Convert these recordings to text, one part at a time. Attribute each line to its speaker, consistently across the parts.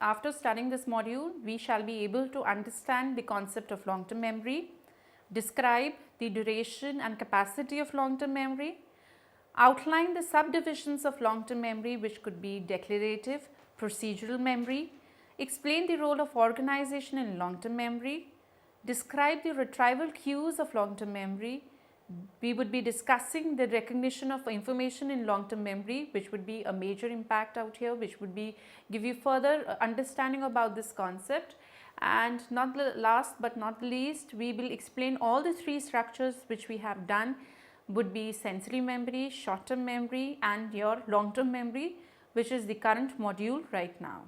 Speaker 1: after studying this module, we shall be able to understand the concept of long-term memory, describe the duration and capacity of long-term memory, outline the subdivisions of long-term memory, which could be declarative, procedural memory, explain the role of organization in long-term memory, describe the retrieval cues of long-term memory. We would be discussing the recognition of information in long-term memory, which would be a major impact out here, which would be give you further understanding about this concept. And not the last but not least, we will explain all the three structures which we have done, would be sensory memory, short-term memory and your long-term memory, which is the current module right now.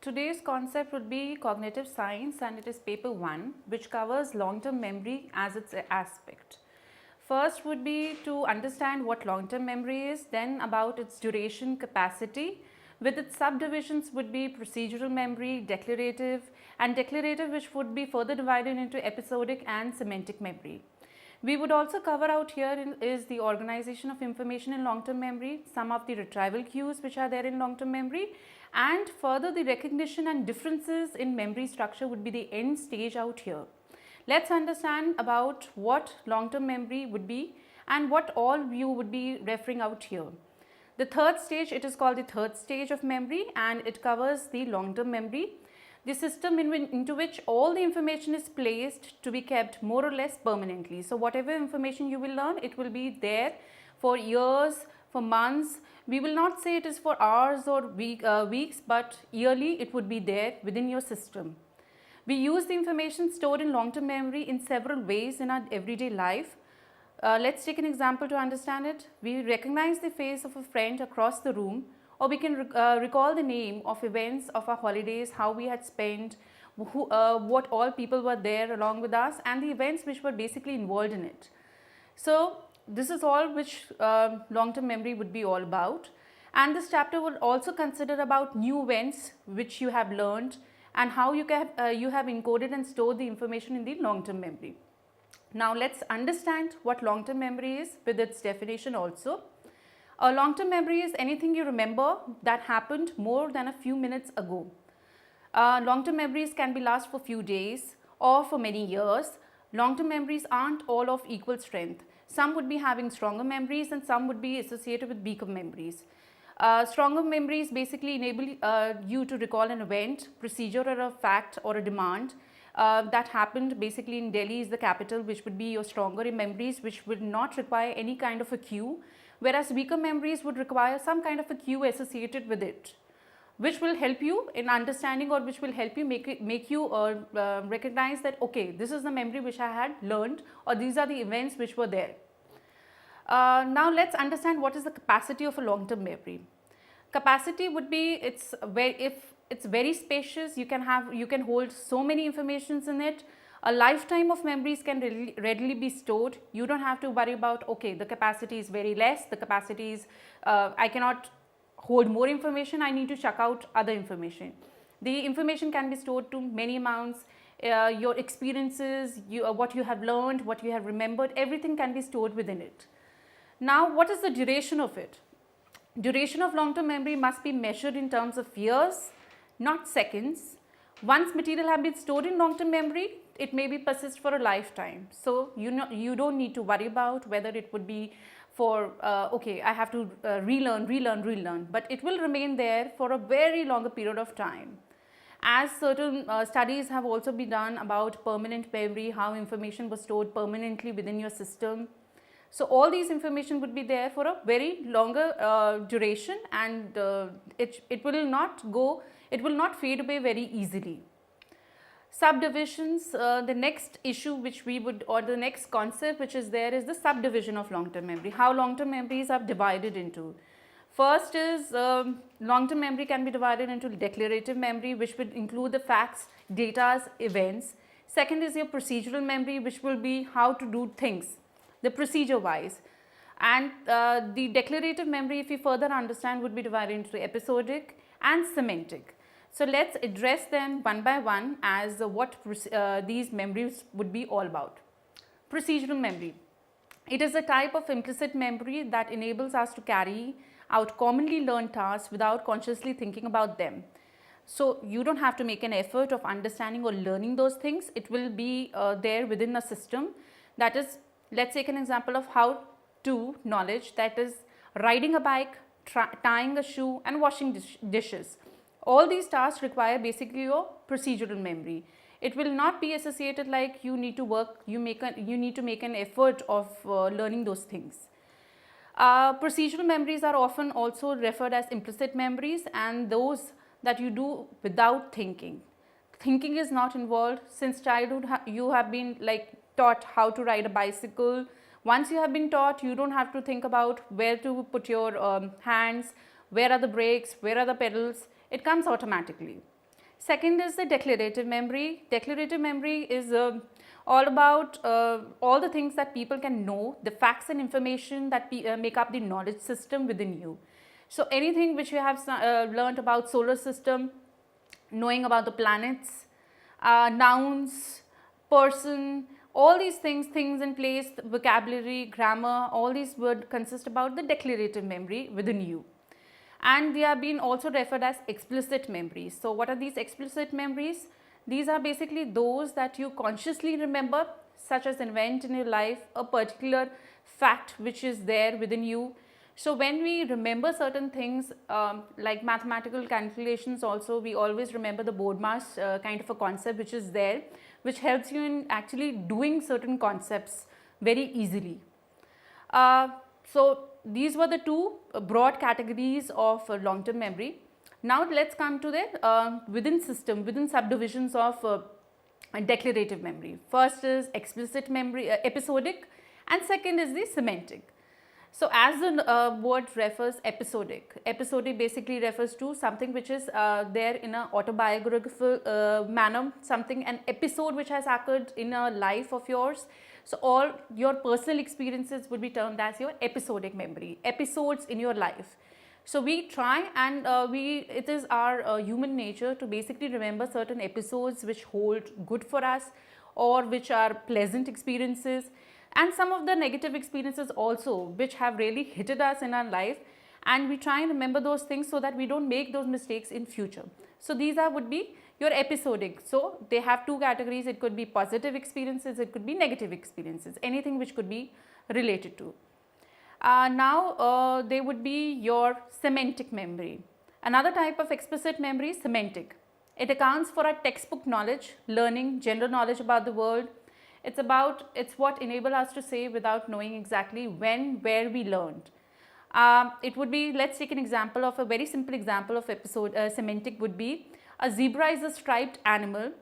Speaker 1: Today's concept would be cognitive science, and it is paper 1, which covers long-term memory as its aspect. First would be to understand what long-term memory is, then about its duration, capacity, with its subdivisions would be procedural memory, declarative, which would be further divided into episodic and semantic memory. We would also cover out here is the organization of information in long-term memory, some of the retrieval cues which are there in long-term memory, and further the recognition and differences in memory structure would be the end stage out here. Let's understand about what long-term memory would be and what all you would be referring out here. The third stage, it is called the third stage of memory, and it covers the long-term memory, the system into which all the information is placed to be kept more or less permanently. So whatever information you will learn, it will be there for years, for months. We will not say it is for hours or weeks, but yearly it would be there within your system. We use the information stored in long-term memory in several ways in our everyday life. Let's take an example to understand it. We recognize the face of a friend across the room, or we can recall the name of events of our holidays, how we had spent, what all people were there along with us, and the events which were basically involved in it. So this is all which long-term memory would be all about. And this chapter would also consider about new events which you have learned and how you have encoded and stored the information in the long-term memory. Now let's understand what long-term memory is with its definition also. A long-term memory is anything you remember that happened more than a few minutes ago. Long-term memories can be last for few days or for many years. Long-term memories aren't all of equal strength. Some would be having stronger memories and some would be associated with weaker memories. Stronger memories basically enable you to recall an event, procedure or a fact or a demand that happened basically in Delhi is the capital, which would be your stronger memories, which would not require any kind of a cue, whereas weaker memories would require some kind of a cue associated with it, which will help you in understanding, or which will help you make you recognize that okay, this is the memory which I had learned, or these are the events which were there. Now let's understand what is the capacity of a long-term memory. Capacity would be if it's very spacious, you can hold so many informations in it. A lifetime of memories can readily be stored. You don't have to worry about okay, the capacity is very less, the capacity is I cannot hold more information, I need to check out other information. The information can be stored to many amounts. Your experiences, what you have learned, what you have remembered, everything can be stored within it. Now what is the duration of it? Duration of long-term memory must be measured in terms of years, not seconds. Once material have been stored in long-term memory, it may be persist for a lifetime. So you don't need to worry about whether it would be for okay, I have to relearn, but it will remain there for a very longer period of time. As certain studies have also been done about permanent memory, how information was stored permanently within your system. So all these information would be there for a very longer duration, and it will not fade away very easily. Subdivisions, the next issue which we would, or the next concept which is there, is the subdivision of long-term memory, how long-term memories are divided into. First is long-term memory can be divided into declarative memory, which would include the facts, data, events. Second is your procedural memory, which will be how to do things, the procedure wise. And the declarative memory, if you further understand, would be divided into episodic and semantic. So let's address them one by one as what these memories would be all about. Procedural memory. It is a type of implicit memory that enables us to carry out commonly learned tasks without consciously thinking about them. So you don't have to make an effort of understanding or learning those things. It will be there within a system. That is, let's take an example of how to knowledge, that is riding a bike, tying a shoe and washing dishes. All these tasks require basically your procedural memory. It will not be associated like you need to work, you need to make an effort of learning those things. Procedural memories are often also referred as implicit memories, and those that you do without thinking. Thinking is not involved. Since childhood you have been like taught how to ride a bicycle. Once you have been taught, you don't have to think about where to put your hands, where are the brakes, where are the pedals. It comes automatically. Second is the declarative memory. Declarative memory is all about all the things that people can know, the facts and information that make up the knowledge system within you. So anything which you have learnt about solar system, knowing about the planets, nouns, person, all these things in place, vocabulary, grammar, all these would consist about the declarative memory within you. And they are being also referred as explicit memories. So what are these explicit memories? These are basically those that you consciously remember, such as an event in your life, a particular fact which is there within you. So when we remember certain things like mathematical calculations also, we always remember the board mass kind of a concept which is there, which helps you in actually doing certain concepts very easily. So these were the two broad categories of long-term memory. Now let's come to the within subdivisions of declarative memory. First is explicit memory, episodic, and second is the semantic. So as the word refers, episodic basically refers to something which is there in an autobiographical manner, an episode which has occurred in a life of yours. So all your personal experiences would be termed as your episodic memory, episodes in your life. So we try and it is our human nature to basically remember certain episodes which hold good for us or which are pleasant experiences, and some of the negative experiences also which have really hit us in our life, and we try and remember those things so that we don't make those mistakes in future. So these would be your episodic. So they have two categories. It could be positive experiences, it could be negative experiences, anything which could be related to. Now they would be your semantic memory. Another type of explicit memory is semantic. It accounts for our textbook knowledge, learning, general knowledge about the world. It's what enables us to say without knowing exactly when, where we learned. It would be, let's take an example of a very simple example of semantic would be, a zebra is a striped animal,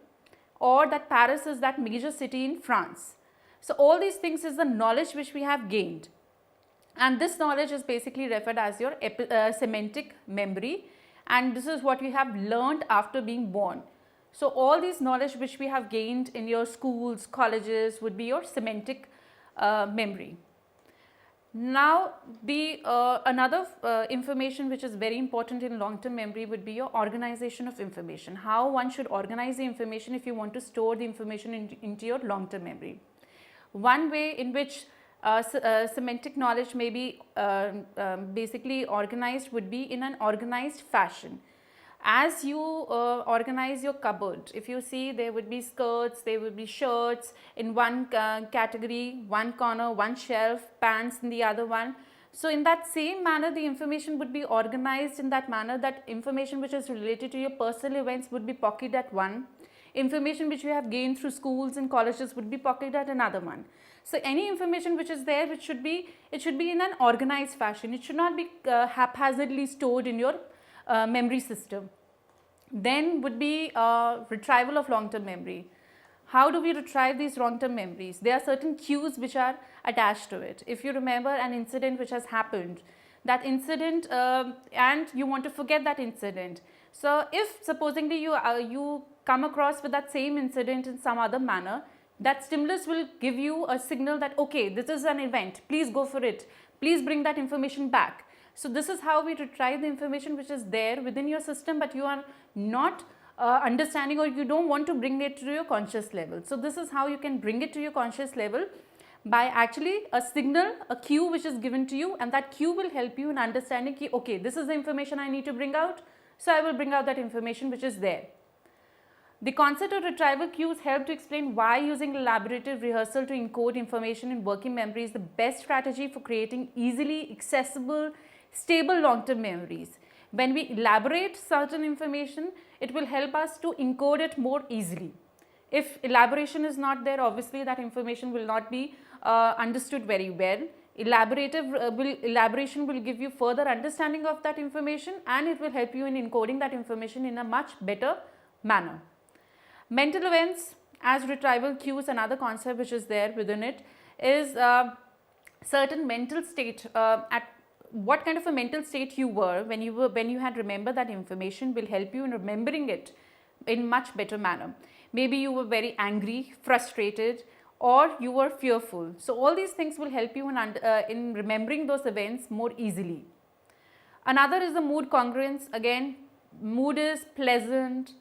Speaker 1: or that Paris is that major city in France. So all these things is the knowledge which we have gained, and this knowledge is basically referred as your semantic memory, and this is what we have learned after being born. So all these knowledge which we have gained in your schools, colleges would be your semantic memory. Now the another information which is very important in long-term memory would be your organization of information. How one should organize the information if you want to store the information into your long-term memory. One way in which semantic knowledge may be basically organized would be in an organized fashion. As you organize your cupboard, if you see, there would be skirts, there would be shirts in one category, one corner, one shelf, pants in the other one. So in that same manner, the information would be organized in that manner, that information which is related to your personal events would be pocketed at one. Information which you have gained through schools and colleges would be pocketed at another one. So any information which is there, it should be in an organized fashion. It should not be haphazardly stored in your memory system. Then would be retrieval of long-term memory. How do we retrieve these long-term memories? There are certain cues which are attached to it. If you remember an incident which has happened, that incident and you want to forget that incident. So if supposingly you come across with that same incident in some other manner, that stimulus will give you a signal that okay, this is an event, please go for it, please bring that information back. So this is how we retrieve the information which is there within your system, but you are not understanding, or you don't want to bring it to your conscious level. So this is how you can bring it to your conscious level, by actually a signal, a cue which is given to you, and that cue will help you in understanding ki, okay, this is the information I need to bring out, so I will bring out that information which is there. The concept of retrieval cues help to explain why using elaborative rehearsal to encode information in working memory is the best strategy for creating easily accessible, stable long-term memories. When we elaborate certain information, it will help us to encode it more easily. If elaboration is not there, obviously that information will not be understood very well. Elaboration will give you further understanding of that information, and it will help you in encoding that information in a much better manner. Mental events as retrieval cues, another concept which is there within it is certain mental state, at what kind of a mental state you were when you had remembered that information will help you in remembering it in much better manner. Maybe you were very angry, frustrated, or you were fearful. So all these things will help you in remembering those events more easily. Another is the mood congruence. Again, mood is pleasant,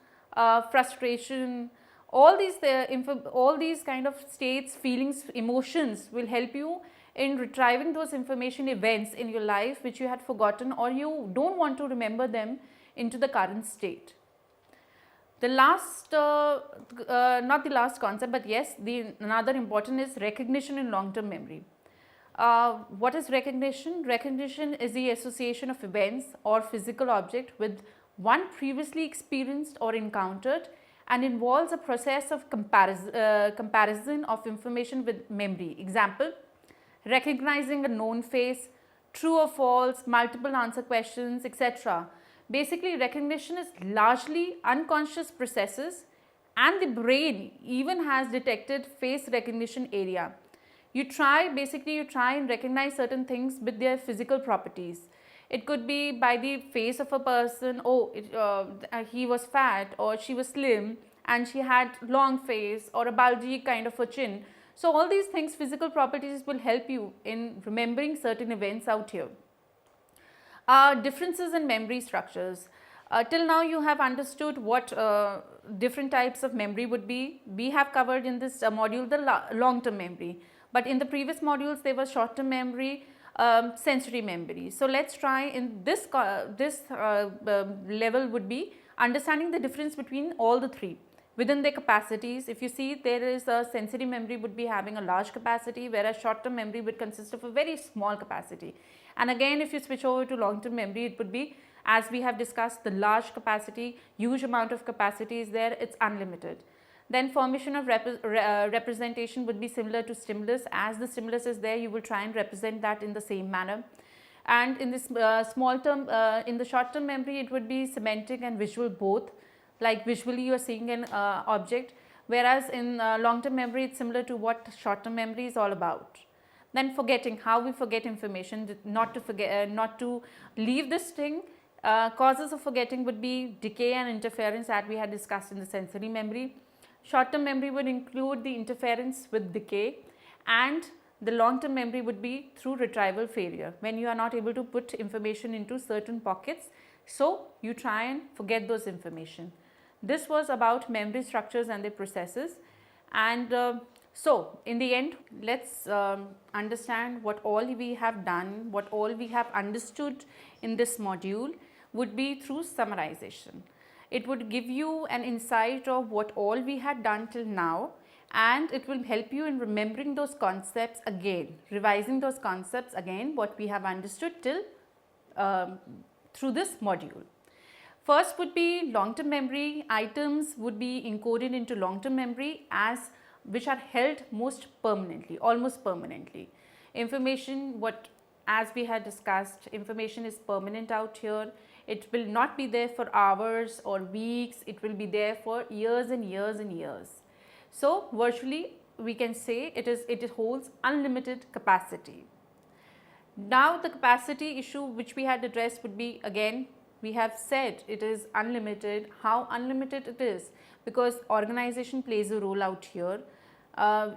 Speaker 1: frustration, all these kind of states, feelings, emotions will help you in retrieving those information events in your life which you had forgotten or you don't want to remember them into the current state. The last, not the last concept, but yes, another important is recognition in long-term memory. What is recognition? Recognition is the association of events or physical object with one previously experienced or encountered, and involves a process of comparison of information with memory. Example, recognizing a known face, true or false, multiple answer questions, etc. Basically, recognition is largely unconscious processes, and the brain even has detected face recognition area. You try and recognize certain things with their physical properties. It could be by the face of a person, he was fat or she was slim and she had long face or a bulgy kind of a chin. So all these things, physical properties, will help you in remembering certain events out here. Differences in memory structures. Till now you have understood what different types of memory would be. We have covered in this module the long-term memory, but in the previous modules there was short-term memory, sensory memory. So let's try in this level would be understanding the difference between all the three within their capacities. If you see, there is a sensory memory would be having a large capacity, whereas short-term memory would consist of a very small capacity. And again, if you switch over to long-term memory, it would be, as we have discussed, the large capacity, huge amount of capacity is there, it's unlimited. Then formation of representation would be similar to stimulus. As the stimulus is there, you will try and represent that in the same manner. And in this small term, in the short term memory, it would be semantic and visual both. Like visually you are seeing an object, whereas in long term memory it's similar to what short term memory is all about. Then forgetting, how we forget information, not to leave this thing. Causes of forgetting would be decay and interference that we had discussed in the sensory memory. Short-term memory would include the interference with decay, and the long-term memory would be through retrieval failure, when you are not able to put information into certain pockets, so you try and forget those information. This was about memory structures and their processes. And so in the end, let's understand what all we have done, what all we have understood in this module would be through summarization. It would give you an insight of what all we had done till now, and it will help you in remembering those concepts again, revising those concepts again, what we have understood till through this module. First would be long-term memory. Items would be encoded into long-term memory which are held most permanently, almost permanently. Information, as we had discussed, information is permanent out here. It will not be there for hours or weeks, it will be there for years and years and years. So virtually we can say it holds unlimited capacity. Now the capacity issue which we had addressed would be, again, we have said it is unlimited. How unlimited it is? Because organization plays a role out here.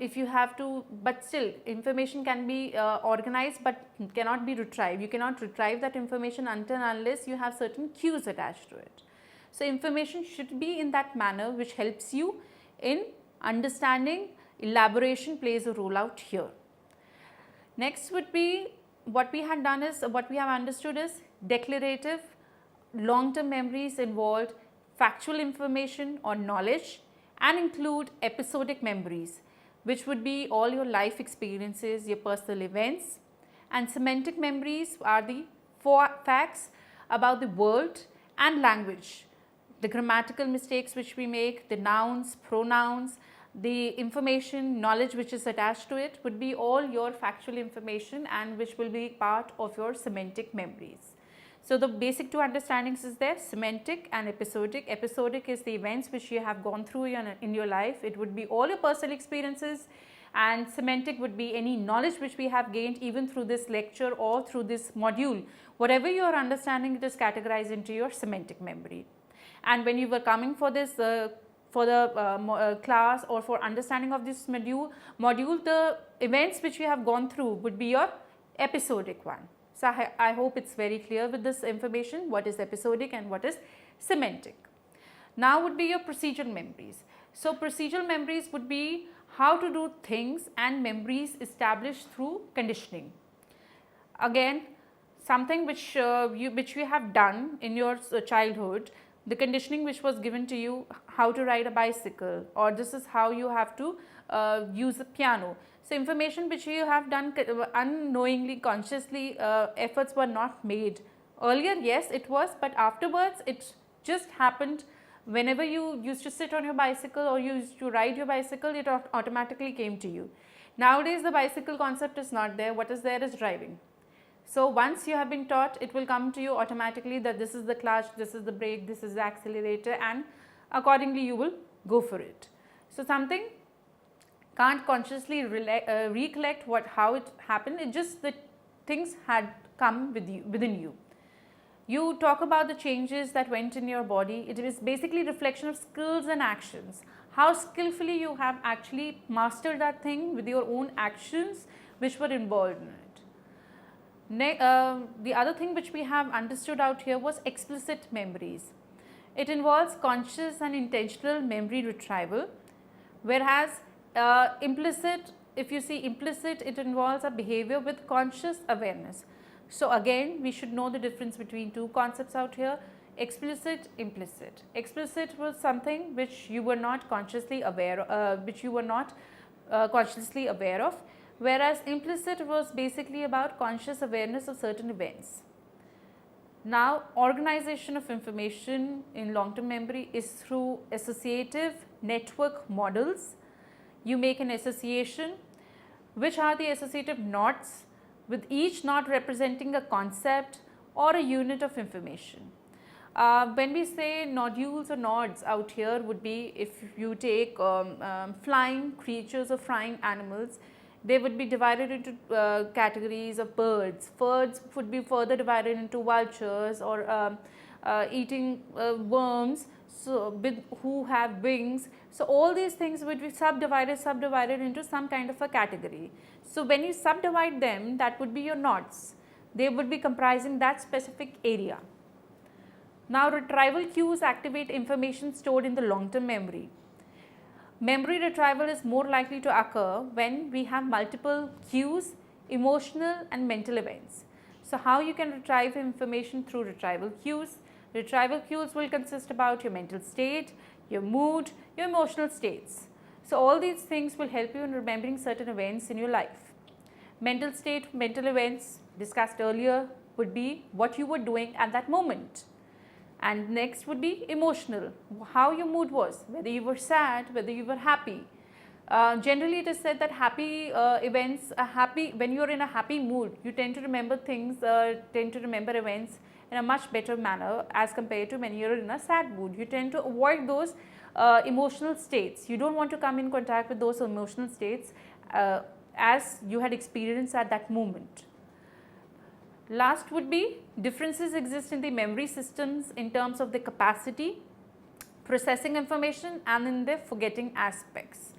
Speaker 1: If you have to, but still information can be organized but cannot be retrieved. You cannot retrieve that information until unless you have certain cues attached to it. So information should be in that manner which helps you in understanding. Elaboration plays a role out here. Next would be, what we have understood is declarative. Long-term memories involved factual information or knowledge and include episodic memories, which would be all your life experiences, your personal events. And semantic memories are the facts about the world and language, the grammatical mistakes which we make, the nouns, pronouns, the information, knowledge which is attached to it would be all your factual information and which will be part of your semantic memories. So, the basic two understandings is there, semantic and episodic. Episodic is the events which you have gone through in your life. It would be all your personal experiences, and semantic would be any knowledge which we have gained even through this lecture or through this module. Whatever you are understanding, it is categorized into your semantic memory. And when you were coming for this for the class or for understanding of this module, the events which you have gone through would be your episodic one. So, I hope it is very clear with this information what is episodic and what is semantic. Now would be your procedural memories. So, procedural memories would be how to do things and memories established through conditioning. Again, something which you have done in your childhood, the conditioning which was given to you, how to ride a bicycle, or this is how you have to use a piano. So, information which you have done unknowingly, consciously, efforts were not made. Earlier, yes, it was, but afterwards it just happened. Whenever you used to sit on your bicycle or you used to ride your bicycle, it automatically came to you. Nowadays, the bicycle concept is not there. What is there is driving. So, once you have been taught, it will come to you automatically that this is the clutch, this is the brake, this is the accelerator, and accordingly you will go for it. So, something can't consciously recollect how it happened, it just the things had come within you. You talk about the changes that went in your body, it is basically reflection of skills and actions. How skillfully you have actually mastered that thing with your own actions which were involved in it. The other thing which we have understood out here was explicit memories. It involves conscious and intentional memory retrieval, whereas implicit, if you see implicit, it involves a behavior with conscious awareness. So, again we should know the difference between two concepts out here, explicit, implicit. Explicit was something which you were not consciously aware of, whereas implicit was basically about conscious awareness of certain events. Now, organization of information in long-term memory is through associative network models. You make an association. Which are the associative knots, with each knot representing a concept or a unit of information. When we say nodules or nodes out here would be, if you take flying creatures or flying animals, they would be divided into categories of birds. Birds would be further divided into vultures or eating worms, so who have wings. So, all these things would be subdivided into some kind of a category. So, when you subdivide them, that would be your knots. They would be comprising that specific area. Now, retrieval cues activate information stored in the long-term memory. Memory retrieval is more likely to occur when we have multiple cues, emotional and mental events. So, how you can retrieve information through retrieval cues? Retrieval cues will consist about your mental state, your mood, your emotional states. So, all these things will help you in remembering certain events in your life. Mental state, mental events discussed earlier would be what you were doing at that moment. And next would be emotional, how your mood was, whether you were sad, whether you were happy. Generally, it is said that happy events, when you are in a happy mood, you tend to remember events in a much better manner as compared to when you are in a sad mood. You tend to avoid those emotional states. You don't want to come in contact with those emotional states as you had experienced at that moment. Last would be differences exist in the memory systems in terms of the capacity, processing information and in the forgetting aspects.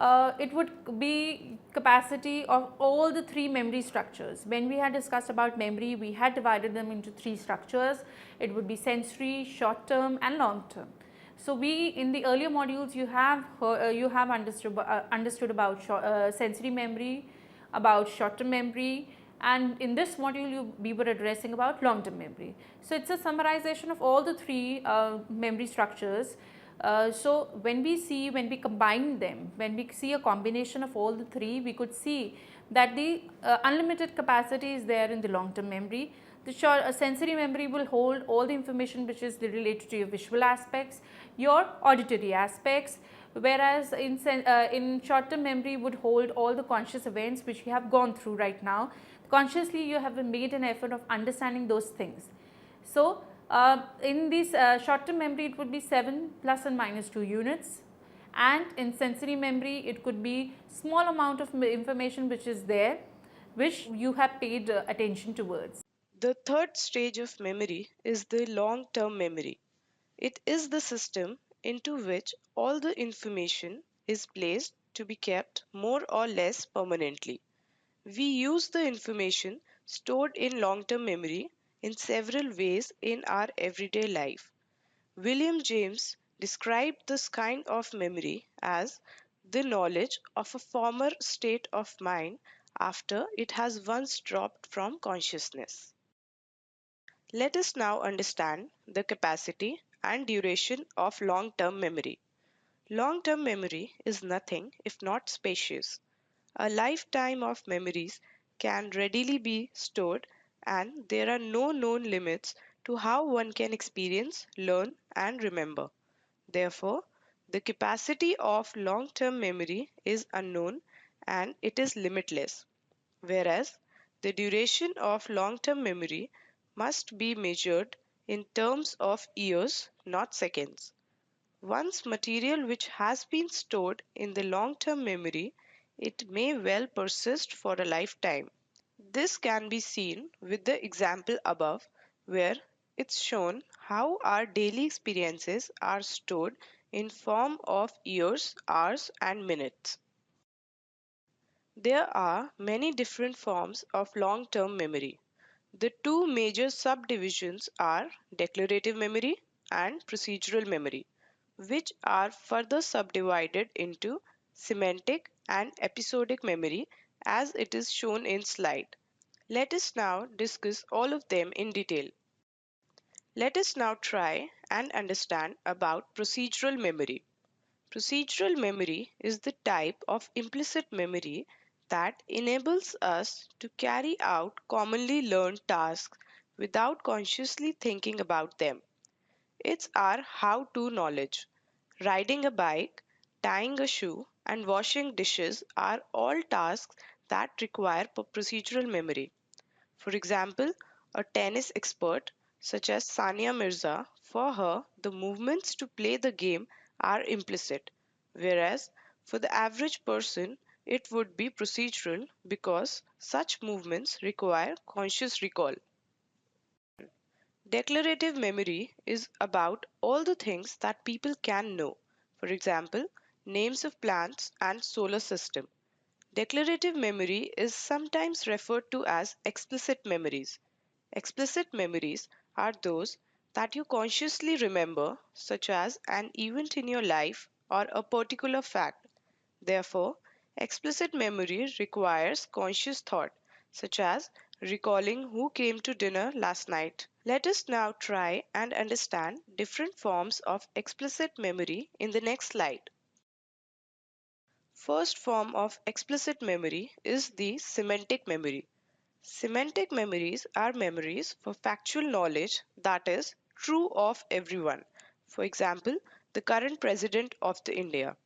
Speaker 1: It would be capacity of all the three memory structures. When we had discussed about memory, we had divided them into three structures. It would be sensory, short term and long term. So, in the earlier modules you have understood about sensory memory, about short-term memory, and in this module we were addressing about long-term memory. So it's a summarization of all the three memory structures. So when we combine them, when we see a combination of all the three, we could see that the unlimited capacity is there in the long-term memory. The sensory memory will hold all the information which is related to your visual aspects, your auditory aspects, whereas in short-term memory would hold all the conscious events which we have gone through right now. Consciously you have made an effort of understanding those things. So in this short-term memory it would be 7 plus and minus 2 units, and in sensory memory it could be small amount of information which is there, which you have paid attention towards.
Speaker 2: The third stage of memory is the long-term memory. It is the system into which all the information is placed to be kept more or less permanently. We use the information stored in long-term memory in several ways in our everyday life. William James described this kind of memory as the knowledge of a former state of mind after it has once dropped from consciousness. Let us now understand the capacity and duration of long-term memory. Long-term memory is nothing if not spacious. A lifetime of memories can readily be stored, and there are no known limits to how one can experience, learn, and remember. Therefore, the capacity of long-term memory is unknown and it is limitless, whereas the duration of long-term memory must be measured in terms of years, not seconds. Once material which has been stored in the long-term memory, it may well persist for a lifetime. This can be seen with the example above, where it's shown how our daily experiences are stored in form of years, hours, and minutes. There are many different forms of long-term memory. The two major subdivisions are declarative memory and procedural memory, which are further subdivided into semantic and episodic memory as it is shown in slide. Let us now discuss all of them in detail. Let us now try and understand about procedural memory. Procedural memory is the type of implicit memory that enables us to carry out commonly learned tasks without consciously thinking about them. It's our how-to knowledge. Riding a bike, tying a shoe, and washing dishes are all tasks that require procedural memory. For example, a tennis expert such as Sania Mirza, for her, the movements to play the game are implicit, whereas for the average person, it would be procedural because such movements require conscious recall. Declarative memory is about all the things that people can know. For example, names of plants and solar system. Declarative memory is sometimes referred to as explicit memories. Explicit memories are those that you consciously remember, such as an event in your life or a particular fact. Therefore, explicit memory requires conscious thought, such as recalling who came to dinner last night. Let us now try and understand different forms of explicit memory in the next slide. First form of explicit memory is the semantic memory. Semantic memories are memories for factual knowledge that is true of everyone. For example, the current president of the India.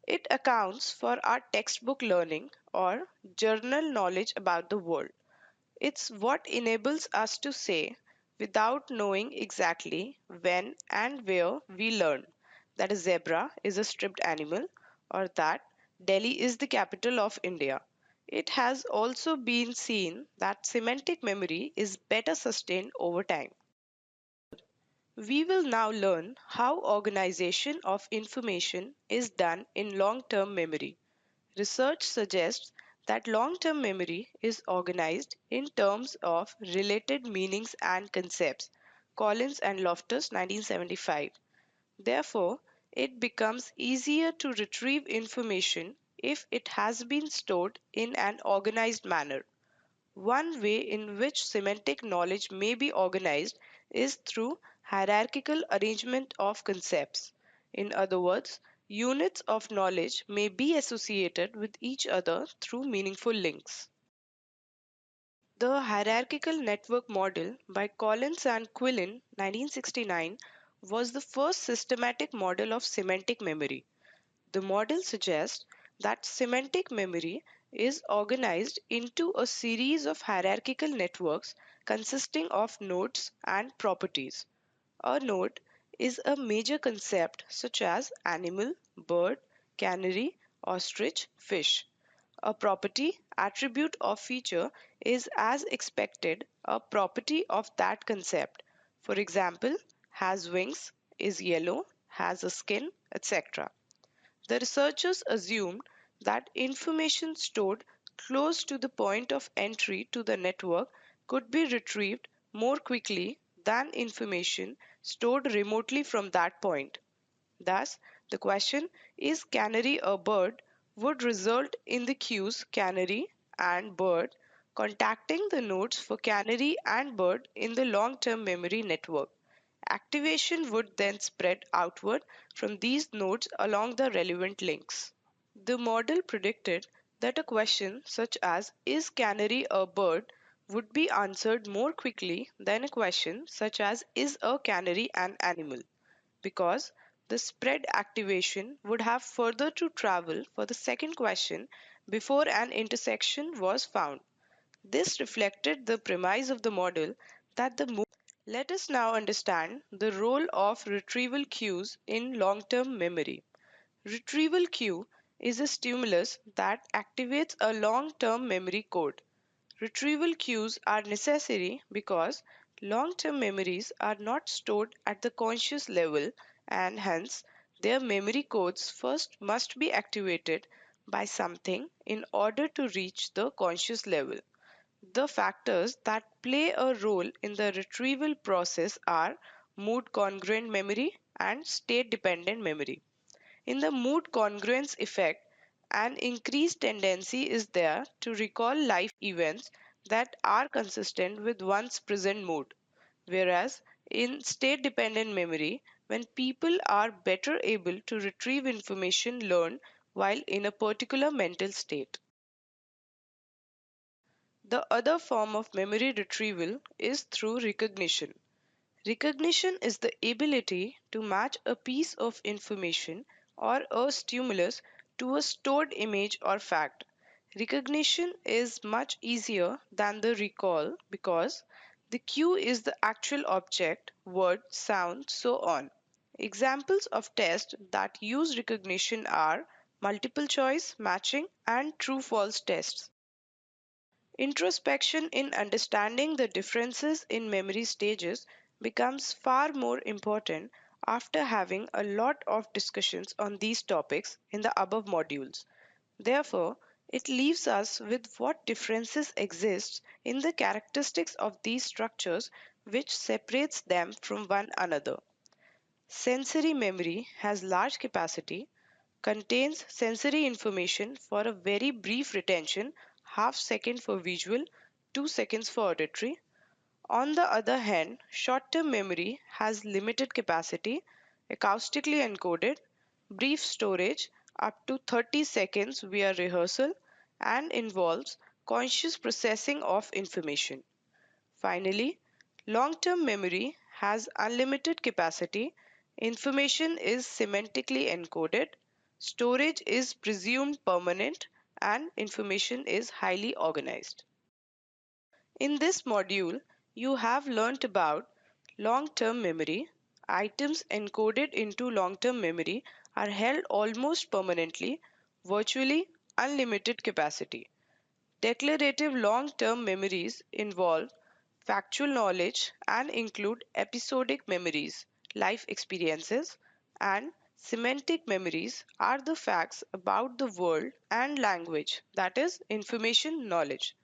Speaker 2: It accounts for our textbook learning or journal knowledge about the world. It's what enables us to say, without knowing exactly when and where, we learn that a zebra is a striped animal or that Delhi is the capital of India. It has also been seen that semantic memory is better sustained over time. We will now learn how organization of information is done in long-term memory. Research suggests that long-term memory is organized in terms of related meanings and concepts. Collins and Loftus, 1975. Therefore, it becomes easier to retrieve information if it has been stored in an organized manner. One way in which semantic knowledge may be organized is through hierarchical arrangement of concepts. In other words, units of knowledge may be associated with each other through meaningful links. The hierarchical network model by Collins and Quillen 1969 was the first systematic model of semantic memory. The model suggests that semantic memory is organized into a series of hierarchical networks consisting of nodes and properties. A node is a major concept such as animal, bird, canary, ostrich, fish. A property, attribute, or feature is, as expected, a property of that concept. For example, has wings, is yellow, has a skin, etc. The researchers assumed that information stored close to the point of entry to the network could be retrieved more quickly than information stored remotely from that point. Thus, the question, "Is canary a bird?" would result in the cues canary and bird contacting the nodes for canary and bird in the long-term memory network. Activation would then spread outward from these nodes along the relevant links. The model predicted that a question such as "Is canary a bird?" would be answered more quickly than a question such as "Is a canary an animal?" because the spread activation would have further to travel for the second question before an intersection was found. This reflected the premise of the model that the more. Let us now understand the role of retrieval cues in long-term memory. Retrieval cue is a stimulus that activates a long-term memory code. Retrieval cues are necessary because long-term memories are not stored at the conscious level and hence their memory codes first must be activated by something in order to reach the conscious level. The factors that play a role in the retrieval process are mood congruent memory and state dependent memory. In the mood congruence effect, an increased tendency is there to recall life events that are consistent with one's present mood, whereas in state dependent memory, when people are better able to retrieve information learned while in a particular mental state. The other form of memory retrieval is through recognition. Recognition is the ability to match a piece of information or a stimulus to a stored image or fact. Recognition is much easier than the recall because the cue is the actual object, word, sound, so on. Examples of tests that use recognition are multiple choice, matching, and true-false tests. Introspection in understanding the differences in memory stages becomes far more important after having a lot of discussions on these topics in the above modules. Therefore, it leaves us with what differences exist in the characteristics of these structures which separates them from one another. Sensory memory has large capacity, contains sensory information for a very brief retention, half second for visual, 2 seconds for auditory. On the other hand, short-term memory has limited capacity, acoustically encoded, brief storage up to 30 seconds via rehearsal, and involves conscious processing of information. Finally, long-term memory has unlimited capacity, information is semantically encoded, storage is presumed permanent, and information is highly organized. In this module, you have learnt about long-term memory. Items encoded into long-term memory are held almost permanently, virtually unlimited capacity. Declarative long-term memories involve factual knowledge and include episodic memories, life experiences, and semantic memories are the facts about the world and language, that is, information knowledge.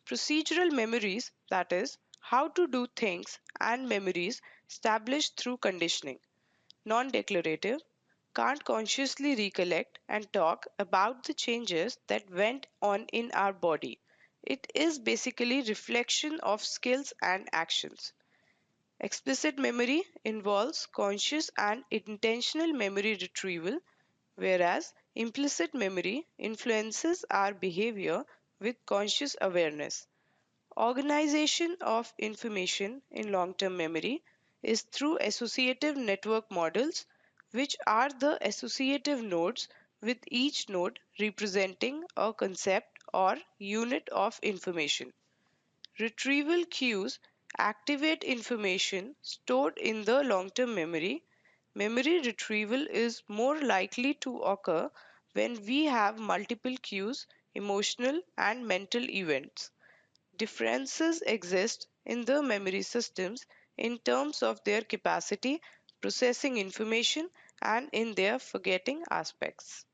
Speaker 2: Procedural memories, that is, how to do things, and memories established through conditioning. Non-declarative, can't consciously recollect and talk about the changes that went on in our body. It is basically reflection of skills and actions. Explicit memory involves conscious and intentional memory retrieval, whereas implicit memory influences our behavior with conscious awareness. Organization of information in long-term memory is through associative network models, which are the associative nodes with each node representing a concept or unit of information. Retrieval cues activate information stored in the long-term memory. Memory retrieval is more likely to occur when we have multiple cues, emotional and mental events. Differences exist in the memory systems in terms of their capacity, processing information, and in their forgetting aspects.